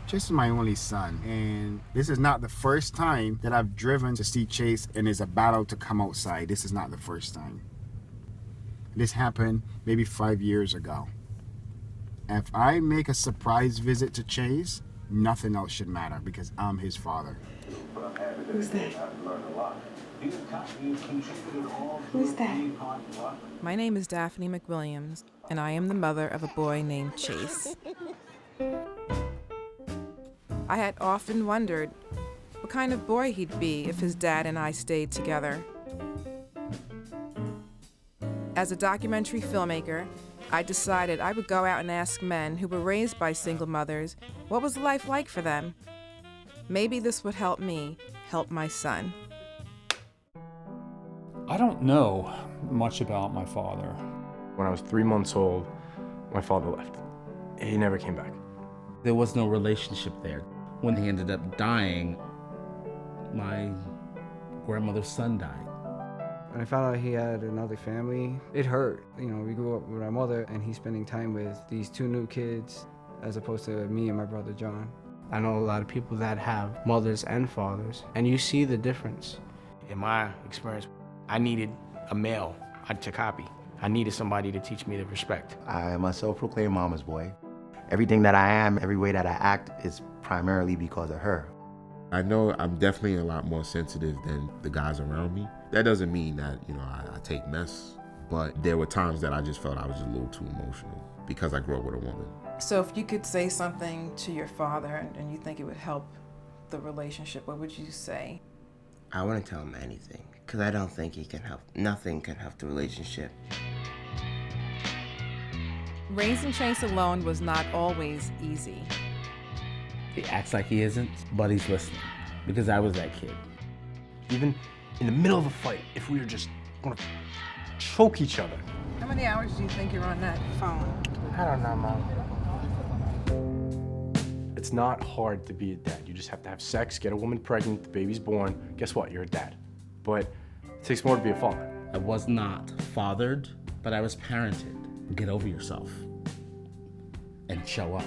Chase is my only son, and this is not the first time that I've driven to see Chase and it's a battle to come outside. This is not the first time. This happened maybe 5 years ago. If I make a surprise visit to Chase, nothing else should matter because I'm his father. Who's that? Who's that? My name is Daphne McWilliams, and I am the mother of a boy named Chase. I had often wondered what kind of boy he'd be if his dad and I stayed together. As a documentary filmmaker, I decided I would go out and ask men who were raised by single mothers what was life like for them. Maybe this would help me help my son. I don't know much about my father. When I was 3 months old, my father left. He never came back. There was no relationship there. When he ended up dying, my grandmother's son died. When I found out he had another family, it hurt. You know, we grew up with our mother and he's spending time with these two new kids as opposed to me and my brother John. I know a lot of people that have mothers and fathers, and you see the difference. In my experience, I needed a male to copy. I needed somebody to teach me the respect. I am a self-proclaimed mama's boy. Everything that I am, every way that I act is primarily because of her. I know I'm definitely a lot more sensitive than the guys around me. That doesn't mean that, I take mess, but there were times that I just felt I was just a little too emotional because I grew up with a woman. So if you could say something to your father and you think it would help the relationship, what would you say? I wouldn't tell him anything because I don't think he can help. Nothing can help the relationship. Raising Chase alone was not always easy. He acts like he isn't, but he's listening, because I was that kid. Even in the middle of a fight, if we were just gonna choke each other. How many hours do you think you're on that phone? I don't know, Mom. It's not hard to be a dad. You just have to have sex, get a woman pregnant, the baby's born. Guess what? You're a dad. But it takes more to be a father. I was not fathered, but I was parented. Get over yourself and show up.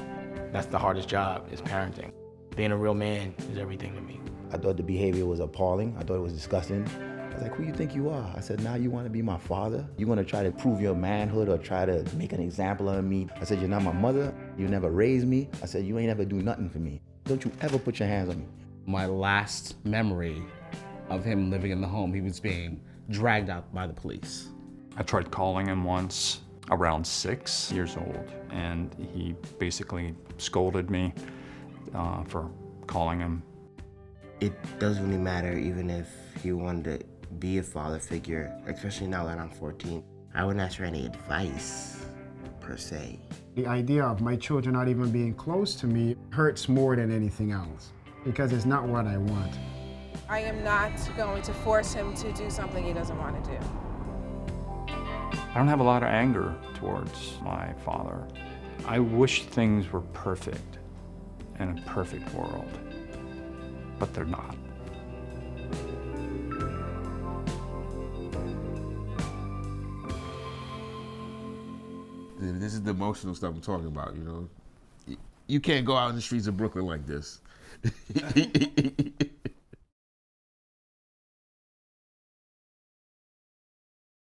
That's the hardest job, is parenting. Being a real man is everything to me. I thought the behavior was appalling. I thought it was disgusting. I was like, who you think you are? I said, now you want to be my father? You want to try to prove your manhood or try to make an example of me? I said, you're not my mother. You never raised me. I said, you ain't ever do nothing for me. Don't you ever put your hands on me. My last memory of him living in the home, he was being dragged out by the police. I tried calling him once, around 6 years old, and he basically scolded me for calling him. It doesn't really matter even if he wanted to be a father figure, especially now that I'm 14. I wouldn't ask for any advice, per se. The idea of my children not even being close to me hurts more than anything else because it's not what I want. I am not going to force him to do something he doesn't want to do. I don't have a lot of anger towards my father. I wish things were perfect in a perfect world, but they're not. This is the emotional stuff I'm talking about, You can't go out in the streets of Brooklyn like this.